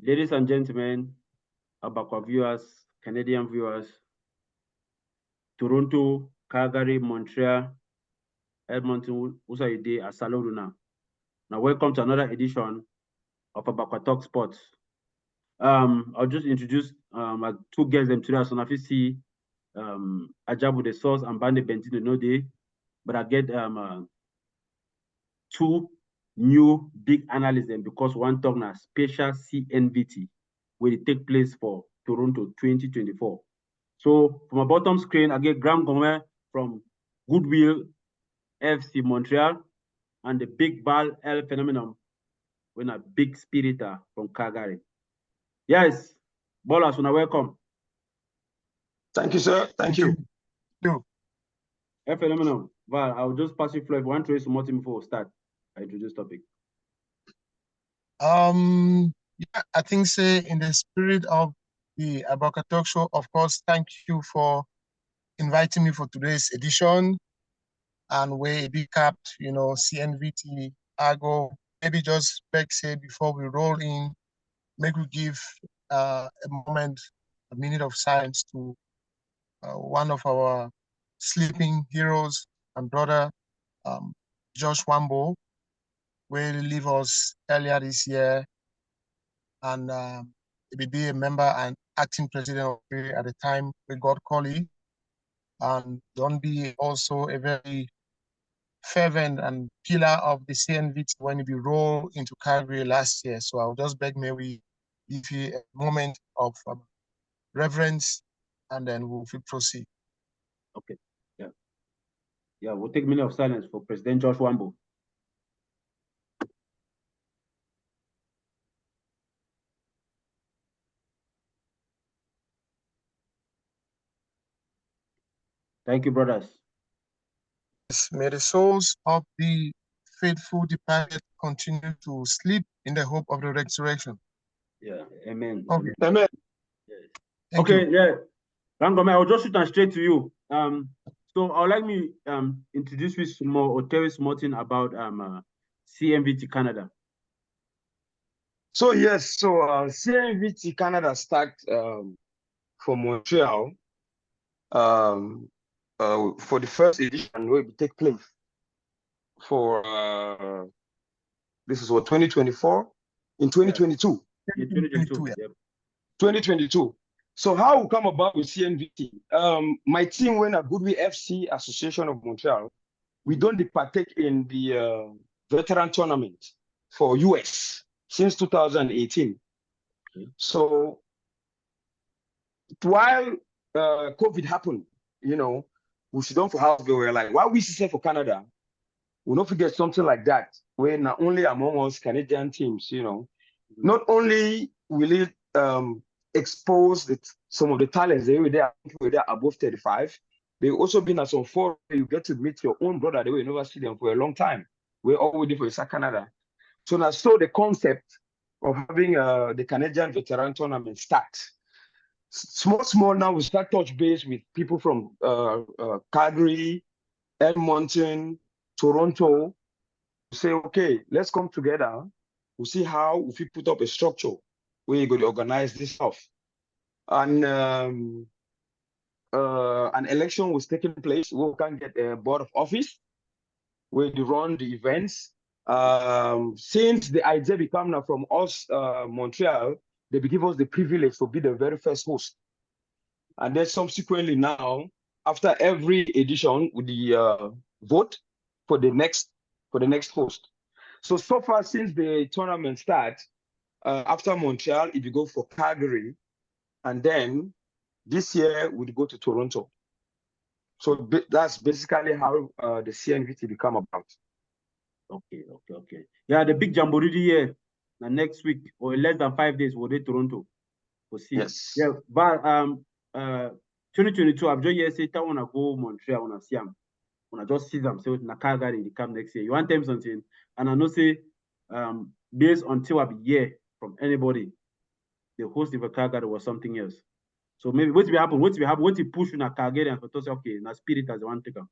Ladies and gentlemen, Abakwa viewers, Canadian viewers, Toronto, Calgary, Montreal, Edmonton, Usaide, Asaloruna. Now, welcome to another edition of Abakwa Talk Sports. I'll just introduce my two guests them today. As on see Ajabu the Source and Bande Bentino no day, but I get two new big analysts because one talk na special CNVT will take place for Toronto 2024. So from my bottom screen, I get Graham Gomez from Goodwill FC Montreal and the Big Ball L Phenomenon when a big spiritor from Calgary. Yes, ballers, when I welcome. Thank you, sir. Thank you. L Phenomenon, Val, I'll just pass you floor if you want to raise some more before we start. I introduce topic. Yeah, I think say in the spirit of the Abakwa Talk Show, of course, thank you for inviting me for today's edition. And we recapped, CNVT, Argo. Maybe just back say before we roll in, maybe we give a minute of silence to one of our sleeping heroes and brother, Josh Wambo, will leave us earlier this year. And he will be a member and acting president of the at the time we got Collie. And Don be also a very fervent and pillar of the CNVT when we rolled into Calgary last year. So I'll just beg may we give you a moment of reverence and then we'll proceed. Okay. Yeah, we'll take a minute of silence for President Josh Wambo. Thank you, brothers. May the souls of the faithful departed continue to sleep in the hope of the resurrection. Yeah, amen. Okay. Amen. Yes. Okay, yeah. Rangome, I'll just shoot straight to you. So I would like me introduce you some more or tell you something about CNVT Canada. So yes, CNVT Canada start for Montreal for the first edition will take place for this is what 2024 in 2022. Yeah, 2022. Yep. 2022. So how we come about with CNVT? My team went a Goodwill FC Association of Montreal. We don't partake in the veteran tournament for US since 2018. Okay. So while COVID happened, we sit down for house, we were like, why we sit for Canada? We'll not forget something like that, where not only among us Canadian teams, not only will it expose some of the talents they were there above 35, they also been at some forum where you get to meet your own brother, they will never see them for a long time. We're all waiting for Canada. So now the concept of having the Canadian veteran tournament start. Small now we start touch base with people from Calgary, Edmonton, Toronto, say, okay, let's come together. We'll see how if we put up a structure where you're going to organize this stuff. And an election was taking place. We can get a board of office where they run the events. Since the idea became now from us, Montreal, they give us the privilege to be the very first host. And then subsequently now, after every edition, with the vote for the next host. So far since the tournament starts, after Montreal, it will go for Calgary, and then this year we'll go to Toronto. So that's basically how the CNVT become about. Okay. Yeah, the big jamboree here next week or in less than 5 days we'll be Toronto. We'll see. Yes. Yeah, but 2022, I've just here say I wanna go Montreal, I wanna see them. When I just see them, say na Calgary they come next year. You want them something, and I know say based until I be here from anybody, the host of a Calgary was something else. So maybe what will happen? What will push in a Calgary and to say okay, na spirit as one taker.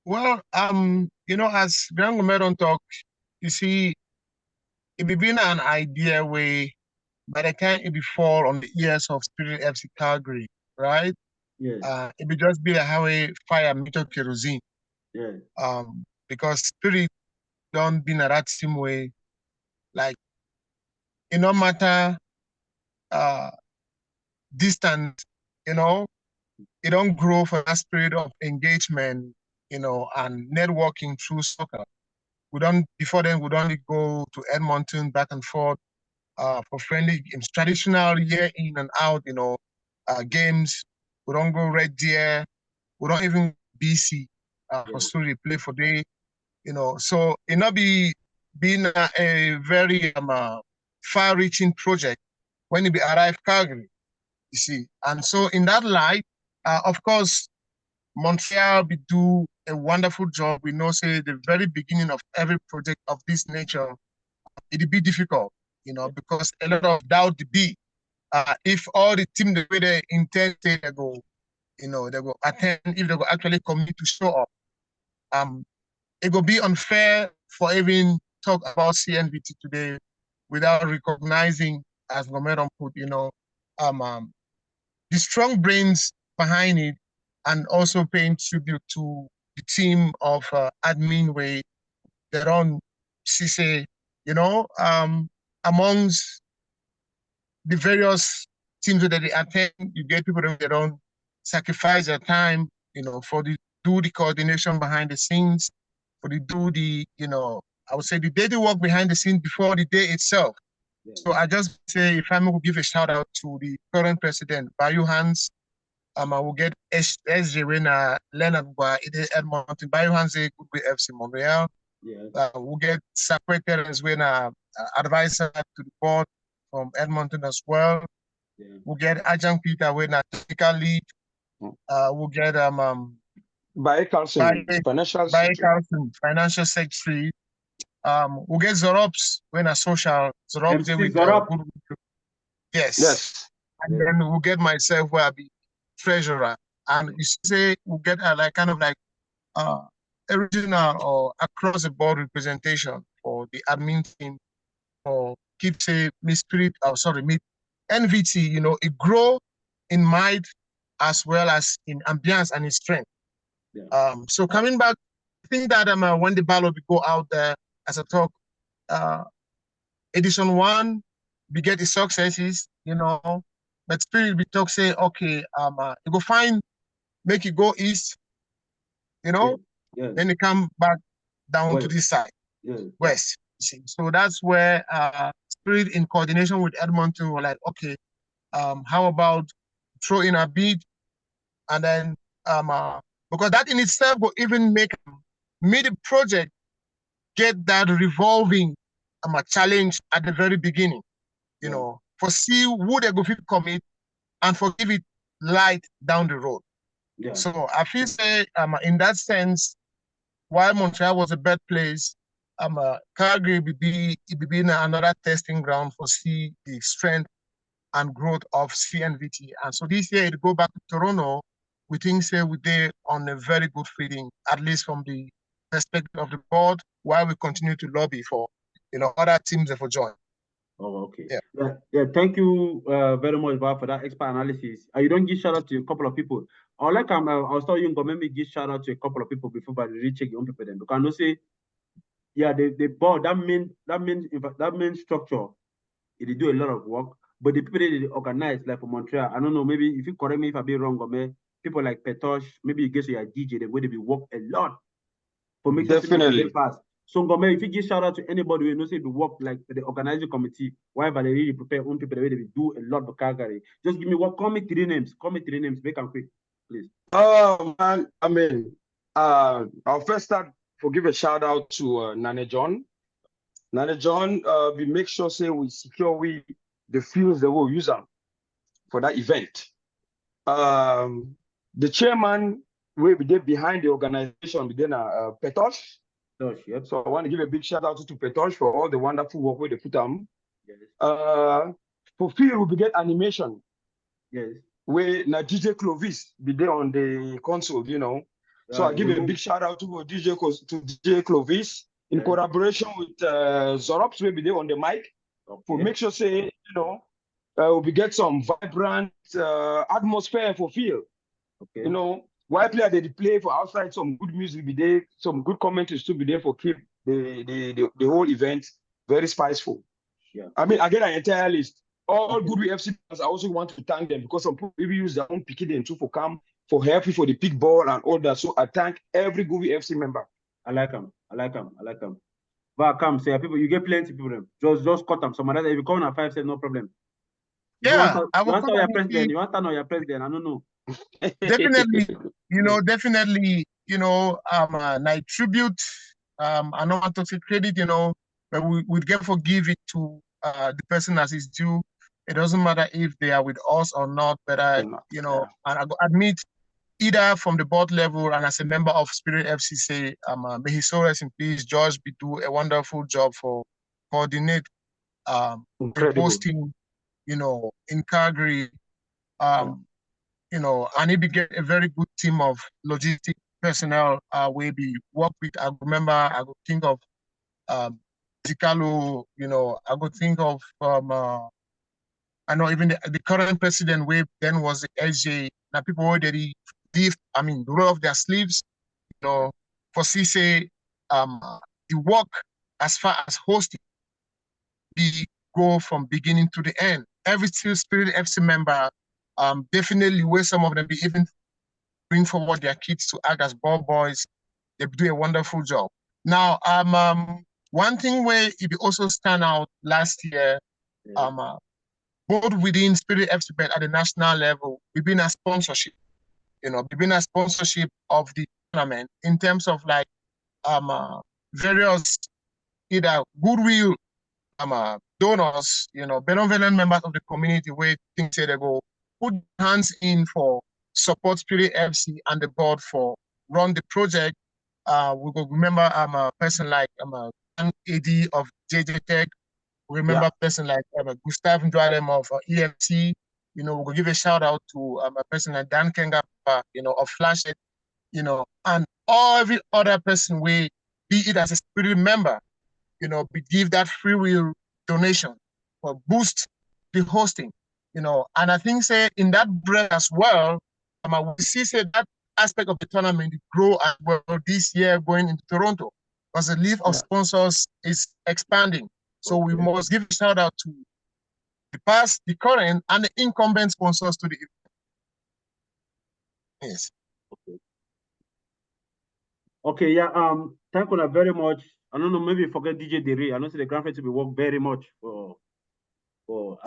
Well, as Graham Gomez talk, you see, it be been an idea where by the time it be fall on the ears of Spirit FC Calgary, right? Yeah. It be just be like how a fire meter kerosene. Yeah. Because Spirit don't be in that same way. Like it no matter distance, you know, it don't grow for that spirit of engagement, you know, and networking through soccer. We don't before then we'd only go to Edmonton back and forth for friendly games, traditional year in and out, you know, games. We don't go Red Deer. We don't even BC for story play for day, you know. So it not be being a very far-reaching project when it be arrive Calgary, you see. And so in that light, of course, Montreal be do a wonderful job. We know, say, the very beginning of every project of this nature, it'll be difficult, you know, because a lot of doubt be. If all the team the way they intend say they go, you know, they go attend, if they go actually commit to show up, it will be unfair for even talk about CNVT today without recognizing, as Gomeron put, you know, the strong brains behind it, and also paying tribute to the team of admin way their own CC, you know, amongst the various teams that they attend, you get people that they don't sacrifice their time, you know, for the do the coordination behind the scenes, for the do the, you know, I would say the daily work behind the scenes before the day itself. Yeah. So I just say, if I may give a shout out to the current president, Bayu Hans. I will get SJ when Leonard Edmonton, Bayu Hans, good with FC Montreal. Yeah. We'll get secretaries when advisor to the board from Edmonton as well. Yeah. We'll get Ajahn Peter when technical lead. We'll get By Carlson, financial secretary. Carlson, financial secretary. We'll get Zorops when a social Zorops MC with Zorop. good. Yes. Yes. And then we'll get myself where I be treasurer. And you say we'll get like kind of like original or across the board representation for the admin team for keep say me spirit me NVT, you know, it grow in might as well as in ambience and in strength. Yeah. So coming back, I think that when the ballot we go out there as a talk, edition 1, we get the successes, you know, but spirit we talk say, okay, you go find, make it go east, you know, then they come back down to this side, west. See. So that's where Spirit in coordination with Edmonton were like, okay, how about throw in a bid, and then because that in itself will even make mid project get that revolving challenge at the very beginning, you know, for see who they go fit commit and for give it light down the road. Yeah. So I feel say in that sense, while Montreal was a bad place, Calgary would be another testing ground for see the strength and growth of CNVT. And so this year it go back to Toronto, we think say we're on a very good footing, at least from the perspective of the board, while we continue to lobby for, you know, other teams that will join. Oh, okay. Yeah. Thank you very much, Bob, for that expert analysis. You don't give shout out to a couple of people. Or like I'll start you, but maybe give shout out to a couple of people before I recheck your own people then. Because I know say, yeah, the board that main structure, it do a lot of work. But the people that they organize, like for Montreal, I don't know, maybe if you correct me if I be wrong, or maybe people like Petosh, maybe you guess you're a DJ, the way they be work a lot for making sure they fast. So Ngome, if you give shout out to anybody who knows if you work like the organizing committee, whatever they really prepare own people, the way they do a lot for Calgary. Just give me call me 3 names, make them quick, please. Oh man, I mean, I'll first start for give a shout out to Nane John. Nane John, we make sure say we secure the fields that we'll use them for that event. The chairman will be there behind the organization, within Petosh. Yep. So I want to give a big shout out to Petosh for all the wonderful work where they put on. Yes. For field, we get animation. Yes. Where na DJ Clovis be there on the console, you know. So I give a big shout out to DJ Clovis. in collaboration with Zorops, will be there on the mic. For make sure say, we get some vibrant atmosphere for field. While player they play for outside, some good music be there, some good commentaries to be there for keep the whole event very spiceful. I mean, I get an entire list. All good FC players, I also want to thank them because some people use their own picking and too for come for helping for the pick ball and all that. So I thank every good FC member. I like them. But come say people, you get plenty people them. Just cut them. Some other if you come on 5 cents, no problem. Yeah, you want to your president. You want to know your president. I don't know. Definitely, definitely, I tribute. I don't want to take credit, but we therefore give it to the person as is due. It doesn't matter if they are with us or not, but and I admit either from the board level and as a member of Spirit FC, say, may his soul rest in peace. George be do a wonderful job for coordinate posting, in Calgary, and he began a very good team of logistic personnel where we work with. I remember, I could think of Zicalo, I could think of, I know even the current president where then was the SJ. Now people already leave, roll off their sleeves, for CC, the work as far as hosting, we go from beginning to the end. Every Spirit FC member, definitely where some of them be even bring forward their kids to act as ball boys. They do a wonderful job. Now, one thing where it also stand out last year, both within Spirit FC but at the national level, we've been a sponsorship. We've been a sponsorship of the tournament in terms of like various either goodwill donors, benevolent members of the community where things say they go put hands in for support Spirit FC and the board for run the project. We go remember a person like AD of JJ Tech. We remember a person like Gustav Ndwalem of EFC. We will give a shout out to a person like Dan Kenga, of Flash, and every other person we be it as a Spirit member, we give that free will donation for boost the hosting, and I think say in that breath as well, we see say that aspect of the tournament grow as well this year going into Toronto because the list of sponsors is expanding. So we must give a shout out to the past, the current, and the incumbent sponsors to the event. Yes. Okay, yeah. Thank you very much. I don't know, maybe forget DJ Dere. I know the Grand Festival work very much for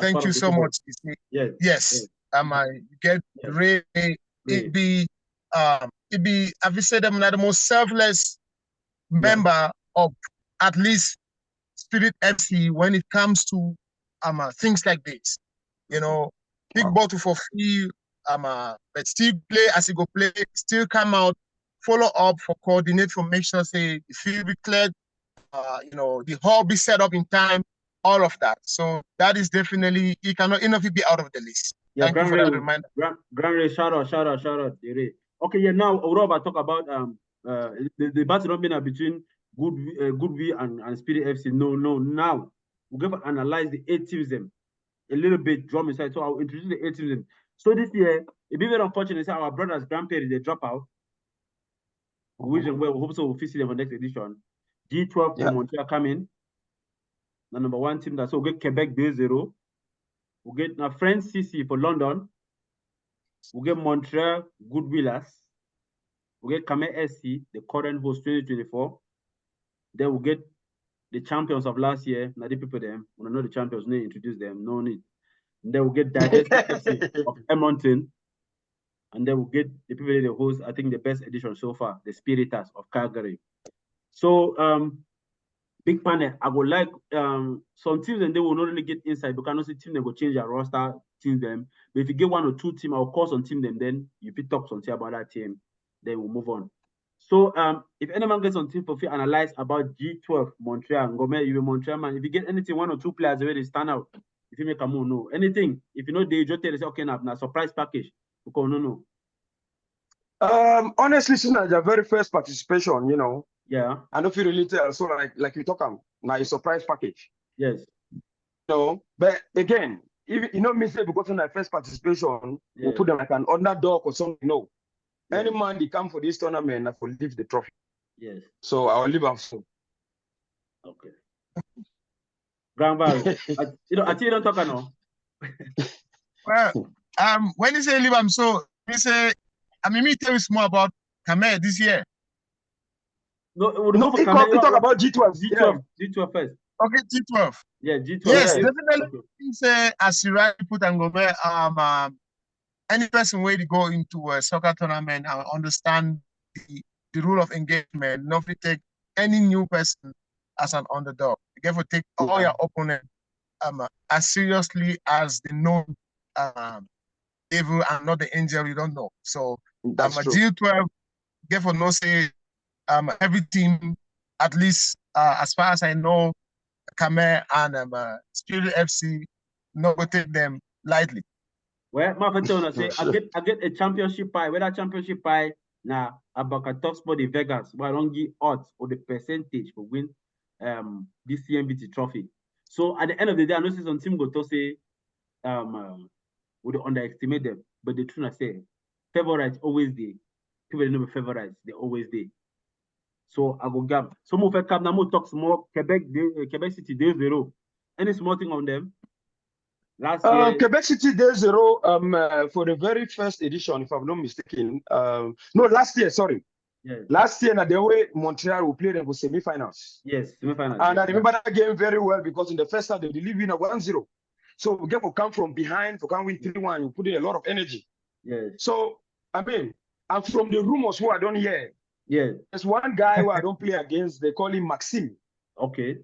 thank you so much. Yes. Get Ray. It be have you said I'm not the most selfless member of at least Spirit FC when it comes to things like this. Big bottle for free, but still play as you go play, still come out, follow up for coordinate for make sure say the field be cleared, the hall be set up in time, all of that. So that is definitely it cannot enough be out of the list. Yeah, thank you for that reminder. Grand Ray, shout out, Ray. Okay, yeah. Now Europa talk about the battle between Goodwill and Spirit FC. No. Now we're going to analyze the 8 teams them a little bit. Drum inside. So I'll introduce the 8 teams them. So this year, it be very unfortunate. Our brothers, grandparents, they drop out. We hope so. We'll see them for next edition. G12 from Montreal coming. The number 1 team that so we get Quebec 2-0. We get French CC for London. We get Montreal Goodwillers. We get Kame SC, the current host 2024. Then we get the champions of last year. Now the people them. We don't know the champions, no introduce them, no need. And then we get Digestive FC of Edmonton. And then we get the people that host, I think the best edition so far, the Spiritas of Calgary. So big panel. I would like some teams and they will not really get inside because I know see team they will change their roster, team them. But if you get 1 or 2 team, I'll call some team them, then you pick up something about that team, then we'll move on. So if anyone gets on team for free, analyze about G12 Montreal, Ngome, you Montreal man. If you get anything 1 or 2 players already stand out, if you make a move, no. Anything, if you know they just tell us okay now surprise package. Because no. Honestly, since the very first participation, Yeah. I don't feel really tell. So like you talk now a surprise package. Yes. No, but again, if you know me say because of my first participation, we'll put them like an underdog or something. No. Any man they come for this tournament, I will leave the trophy. Yes. So I'll leave them soon. Okay. Grandpa, you know, I think you don't talk now. Well, when you say leave, I'm so you say, I mean, me tell you more about Khmer this year. No, he talk about G12. G12 first. Okay, G12. Yeah, G12. Yes, Yeah. definitely. Okay. Say as you right put Ngome, any person where to go into a soccer tournament and understand the rule of engagement, not to take any new person as an underdog. You have to take all your opponent as seriously as the known devil and not the angel you don't know. So That's true. G12, get for no say every team, at least as far as I know, Khmer and Spirit FC, not to take them lightly. Well, my friend say I get a championship pie. Where that championship pie now about a top spot in Vegas, where I don't give odds or the percentage for win this CNVT trophy. So at the end of the day, I know some team go to say would underestimate them, but the truth I say, favorites always there. People know the favorites, they always there. So I go gab. Some of the cap now talk more Quebec City 0. Any small thing on them? Last year, Quebec City Day 0 for the very first edition, if I'm not mistaken. No, last year, sorry. yes. Last year, the way Montreal will play them for semi-finals. Yes, semi-finals. And I remember that game very well because in the first half, they did win a 1-0. So we get to come from behind, for can win 3-1, you put in a lot of energy. Yes. So, I mean, and from the rumors who I don't hear, yes. There's one guy who I don't play against, they call him Maxime. Okay.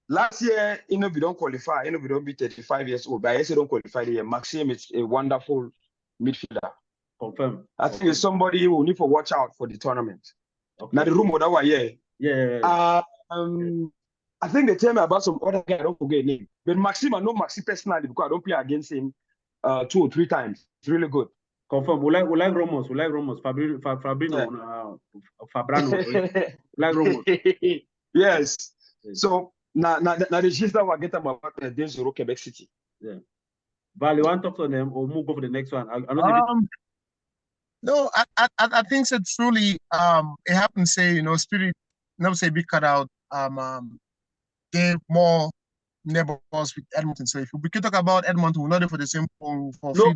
Last year, we don't qualify, we don't be 35 years old, but I say don't qualify the year. Maxime is a wonderful midfielder. Confirm. I think it's somebody who need to watch out for the tournament. Okay. Now the rumor that was here. Yeah. I think they tell me about some other guy, I don't forget his name. But Maxime, I know Maxime personally because I don't play against him 2 or 3 times. It's really good. Confirm. We like Ramos. Fabrino. Fabrano. We like Ramos. Yes. So now the gist that we get about Day 0 Quebec City. Yeah. Val, you want to talk to them or move go for the next one? No, I think so truly it happens say, Spirit never say big cutout gave more neighbors with Edmonton. So if we can talk about Edmonton, we're not there for the same for no,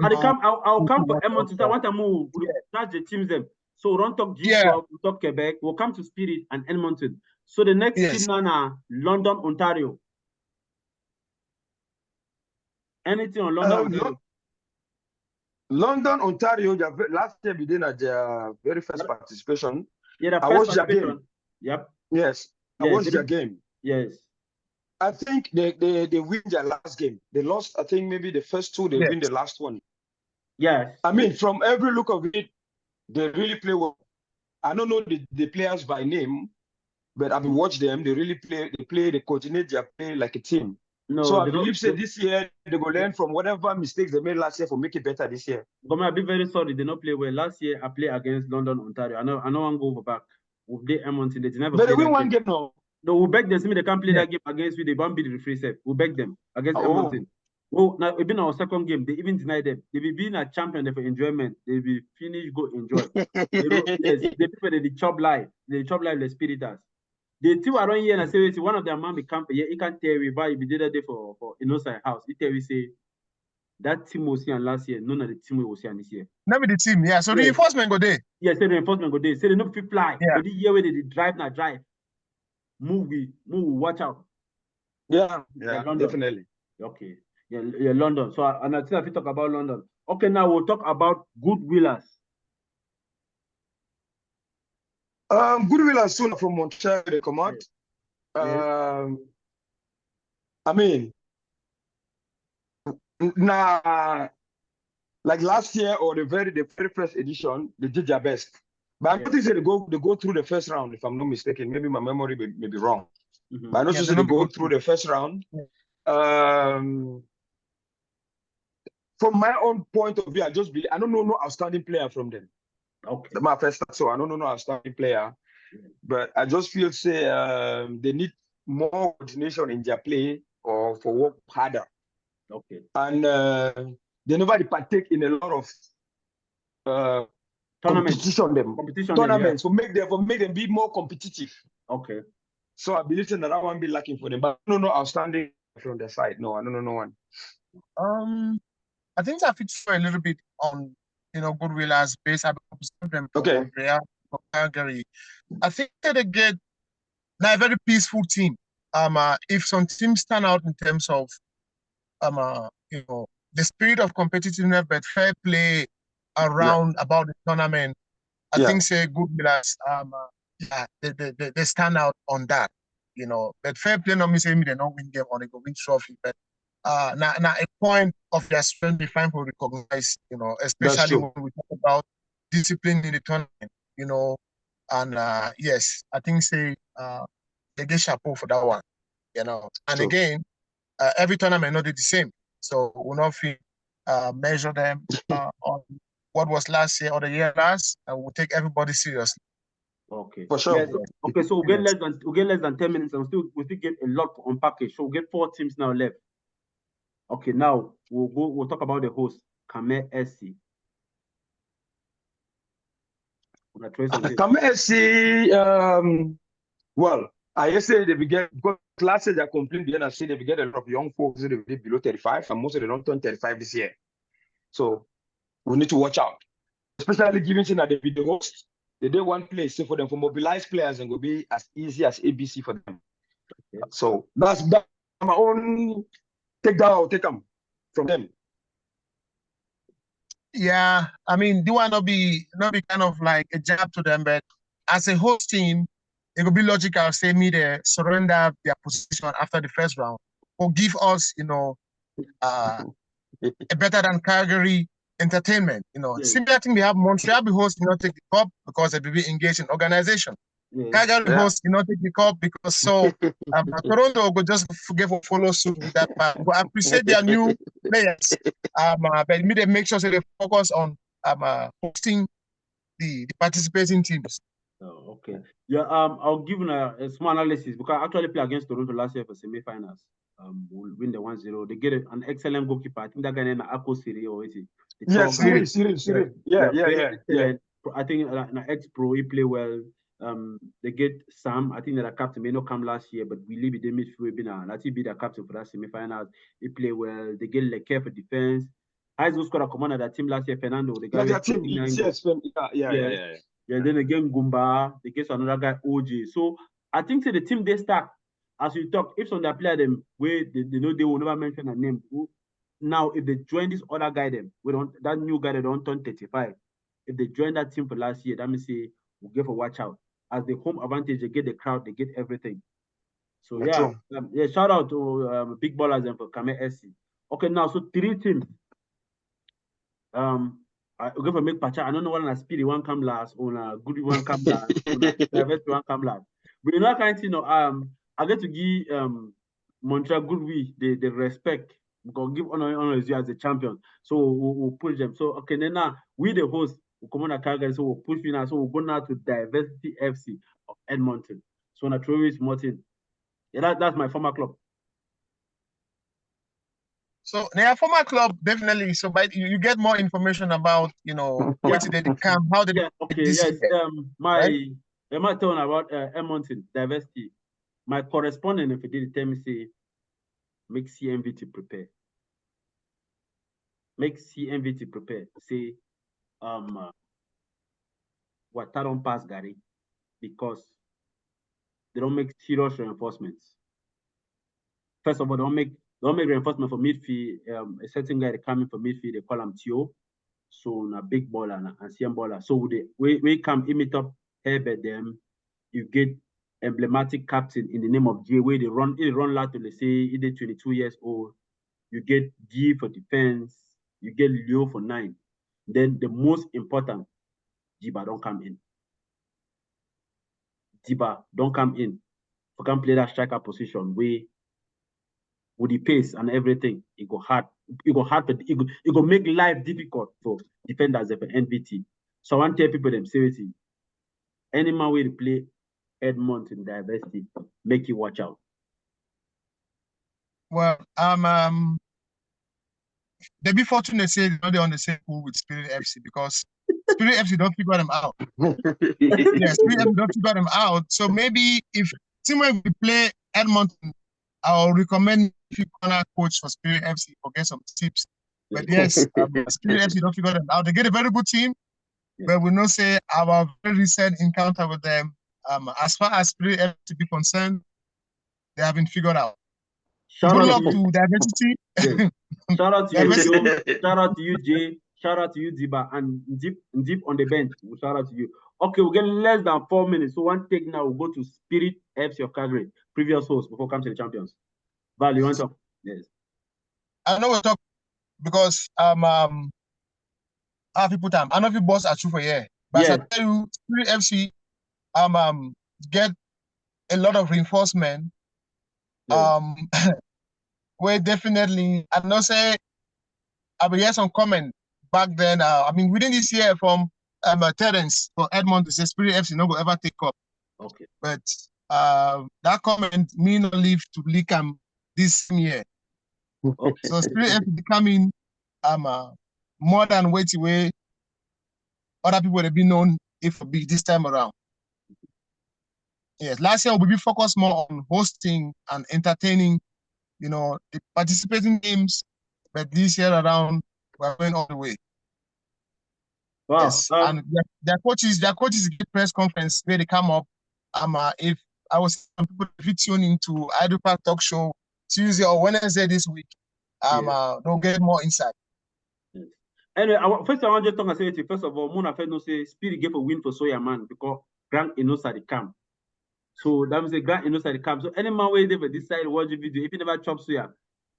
I'll come for Edmonton. I want to move. That's the teams them. So we don't talk G12, we talk Quebec, we'll come to Spirit and Edmonton. So the next team now London, Ontario. Anything on London, Ontario? London, Ontario, last year we did their very first participation. Yeah, I watched their game. Yep. Yes, I watched their game. Yes. I think they win their last game. They lost, I think, maybe the first 2, they win the last one. Yes. I mean, from every look of it, they really play well. I don't know the players by name, but I've watched them. They really they coordinate their play like a team. No, so I believe this year they will learn from whatever mistakes they made last year for make it better this year. But I'll be very sorry they not play well. Last year I played against London, Ontario. I know one go over back. With the Edmonton, they never. But they win one game now. No, we beg them. See me, they can't play that game against we. They won't beat the free set. We beg them against Edmonton. Oh, now it's been our second game. They even deny them. They be being a champion for enjoyment. They be finish go enjoy. The people they chop life. They chop life the spiriters. The two around here and I say one of their man become yeah, he can't tell me why he did that day for Innocent House. He tell me say that team was here last year, none of the team was here this year. Not the team, yeah. So the reinforcement go there. Yeah, say the reinforcement go there. Say they no fit fly. Yeah. But the year where they drive now drive. Move, watch out. Yeah, definitely. Okay. Yeah, London. So and I think if we talk about London. Okay, now we'll talk about Goodwillers. Goodwillers soon from Montreal they come out. I mean, like last year or the very first edition, they did their best. But I noticed they go through the first round, if I'm not mistaken. Maybe my memory may be wrong. But I noticed they go through the first round. From my own point of view, I don't know no outstanding player from them. Okay. My first, so I don't know no outstanding player. But I just feel say they need more coordination in their play or for work harder. Okay. And they never partake in a lot of competition tournaments for make them be more competitive. Okay. So I believe that one be lacking for them. But no outstanding from the side. No, I don't know no one. I think I fit for a little bit on goodwill as base. I observed them from Montreal, from Calgary. I think that they get a very peaceful team. If some teams stand out in terms of the spirit of competitiveness but fair play around about the tournament, I think say goodwill as they stand out on that. But fair play not mean say they don't win game or they go win trophy, but now a point of their strength they find for recognize, especially when we talk about discipline in the tournament, and yes, I think say they get chapeau for that one, and again, every tournament not the same, so we'll not feel measure them on what was last year or the year last, and we'll take everybody seriously. Okay. For sure. Yes. Okay, so we'll get less than 10 minutes and we still get a lot to unpack it. So we'll get 4 teams now left. Okay, now we'll talk about the host, Kame SC. Kame SC, well, I say they began because last year they complained the NSC they began a lot of young folks that they below 35, and most of them don't turn 35 this year. So we need to watch out. Especially given that they be the host. They did one place so for them for mobilized players and will be as easy as ABC for them. Okay. So that's my own take them from them. Yeah, I mean, do I not be kind of like a jab to them, but as a host team, it would be logical say me they surrender their position after the first round or give us, a better than Calgary entertainment. Similar thing we have Montreal be host not take the cup because they be engaged in organization. Calgary host not take the cup because Toronto go just forget to follow suit with that part. But I appreciate their new players. But me they make sure they focus on hosting the participating teams. Oh, okay. Yeah. I'll give a small analysis because I actually played against Toronto last year for semi-finals. We'll win the 1-0. They get an excellent goalkeeper. I think that guy named Ako Siri or is it? Siri. Yeah. I think an ex-pro, he play well. They get Sam. I think that a captain may not come last year, but we leave it in midfield. He be the captain for that semi-finals. He play well. They get Leclerc for defense. Isaac scored a commander that team last year. Fernando, the guy. Yeah. Then again, Gumba, they get another guy, OJ. So I think the team they start, as you talk, if some of the player them where they know they will never mention a name. Now, if they join this other guy, that new guy that don't turn 35, if they join that team for last year, that means say we'll give a watch out. As the home advantage, they get the crowd, they get everything. So shout out to big ballers and for Kame SC. Okay, now so 3 teams. I go for make patcha. I don't know what a spirit one come last, or a good one come last, or a diversity one come last. But kind of I get to give Montreal Goodwill the respect. Because give honor as you as a champion. So we'll push them. So okay, then now we the host will come on a Calgary, so we'll push you now. So we'll go now to Diversity FC of Edmonton. So na Travis Martin. Yeah, that's my former club. So their former club, definitely. So you get more information about, what they come, how they my turn about Edmonton Diversity. My correspondent, if you did tell me say, make CNVT prepare. Make CNVT prepare. Say, what don't pass Gary because they don't make serious reinforcements. First of all, don't make reinforcement for midfield. A certain guy coming for midfield, they call him Tio. So a big baller and CM baller. So we come imit up Herbert them. You get emblematic captain in the name of G, where they run lot to let's say either 22 years old. You get G for defense, you get Leo for 9. Then the most important, Jiba don't come in. Jiba don't come in. We can play that striker position where with the pace and everything, it go hard. It go make life difficult for defenders of an NVT. So I want to tell people them seriously. Any man will play Edmonton diversity make you watch out? Well, they be fortunate say they're on the same pool with Spirit FC because Spirit FC don't figure them out. Yes, Spirit FC don't figure them out. So maybe if when we play Edmonton, I'll recommend if you corner coach for Spirit FC for get some tips. But yes, Spirit FC don't figure them out. They get a very good team, but we know say our very recent encounter with them, as far as Spirit FC be concerned, they have been figured out. Good luck to diversity. Yes. Shout out to you, Joe. Shout out to you, Jay. Shout out to you, Diba, and Deep on the bench. Shout out to you. Okay, we get less than 4 minutes. So one take now, we'll go to Spirit FC of Calgary, previous host before come to the champions. Val, you want to talk? Yes. I know we'll talk because I have people time. I know if you boss are true for year. But I tell you, Spirit FC get a lot of reinforcement. Where definitely I know say I will hear some comment back then. I mean within this year from Terence for Edmonton to say Spirit FC no go ever take up. Okay. But that comment me no leave to Leakam this year. Okay. So Spirit FC becoming more than weighty way other people have been known if a big this time around. Yes, last year we'll be focused more on hosting and entertaining, you know, the participating games, but this year around we're going all the way. Wow. Yes, and their coaches get press conference where they come up. If I was some people if you tune into Idle Park Talk Show Tuesday or Wednesday this week, they'll get more insight. Yes. Anyway, first I want to talk and say it. First of all, Mona Fed no say Spirit gave a win for Soya Man because Grant Inosa the camp. So that means a Grant Inosa the camp. So any man where they decide watch the video, if you never chop Soya,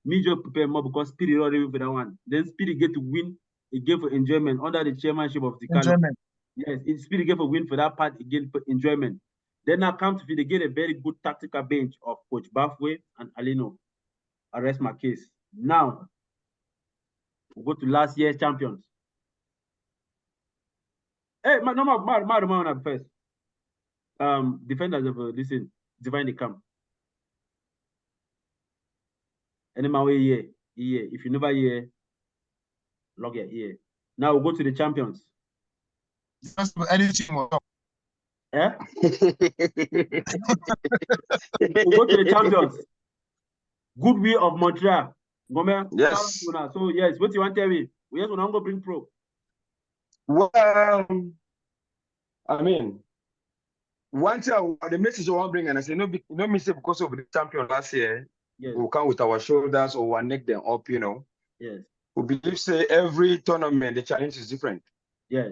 me just prepare more because Spirit already for that one. Then Spirit get to win. It gave for enjoyment under the chairmanship of the enjoyment. Yes, Spirit gave a win for that part again for enjoyment. Then now come to they get a very good tactical bench of Coach Bafwe and Alino. I rest my case. Now we'll go to last year's champions. Hey, my first. Defenders of listen, divine the camp. Any my way here. If you never hear, log your ear. Now we'll go to the champions. Anything more. Eh? We'll go to the champions. Goodwill of Montreal. Gomer, yes. So yes, what you want to tell me? We just want to go bring pro. Well, I mean, one thing the message I want to bring, and I say no mistake because of the champion last year. Yes. We'll come with our shoulders or we'll neck them up, you know. Yes. We believe say every tournament the challenge is different. Yes.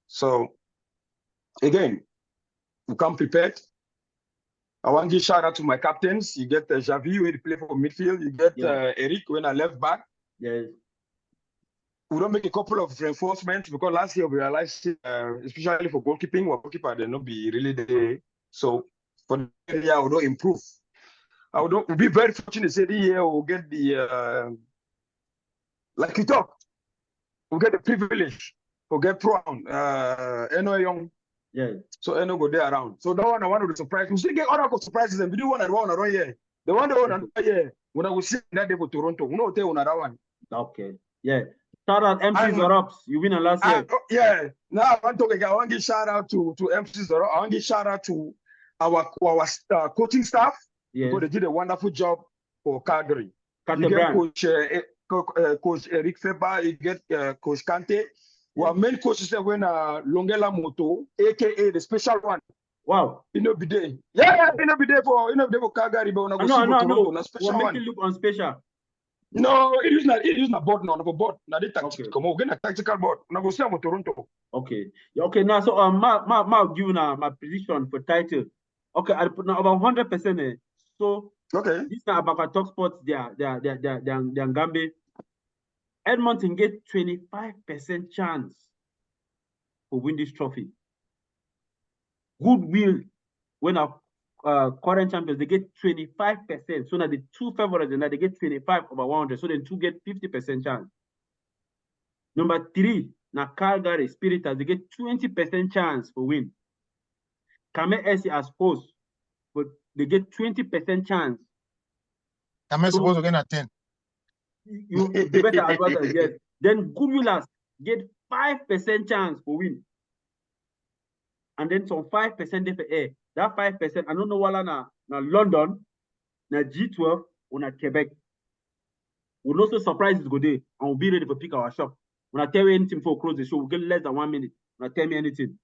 So again, we come prepared. I want to give shout out to my captains. You get Javi when he play for midfield. You get Eric when I left back. Yes. We don't make a couple of reinforcements because last year we realized, especially for goalkeeping, our goalkeeper they not be really there. So for the area, we don't improve. We'll be very fortunate to say this year we'll get the like you talk. We'll get the privilege. We'll get Brown, Eno Young. Yeah. So Eno go there around. So that one of the surprises. We still get other surprises and we do one around here. The one here, when I will see that day for Toronto, we know they on that one. Okay. Yeah. Shout out MC Zorops. You win last year. Yeah. Now I want to give shout out to MC Zorops. I want to give shout out to our coaching staff. Yes. Because they did a wonderful job for Calgary. You get Coach Eric Feba, you get Coach Kante. Our main coach is when Longela Moto, aka the special one. Wow. You know, be there. Yeah, you know, be there for Calgary, but no. Special one. Make it look on special. No, it is not board now. No board. Now they tactical. Come on, get a tactical board. Now go see Toronto. Okay. Okay. Now, so I'll give you my prediction for title. Okay, I put now about 100%. So okay, this is about Talk Sports. They are Gambe. Edmonton get 25% chance to win this trophy. Goodwill, when our current champions, they get 25%. So now the two favorites, and they get 25 over 100. So then two get 50% chance. Number 3, now Calgary Spiritas, they get 20% chance for win. Kame SC as host, but they get 20% chance. Am I So- supposed to get a 10? You the better advantage, yes. Then good winners get 5% chance for win. And then some 5% for air. That 5%, I don't know what na London, na G12, or na Quebec. We'll also surprises go there and we'll be ready for pick our shop. When I tell you anything before we close the show, we'll get less than 1 minute. When I tell me anything.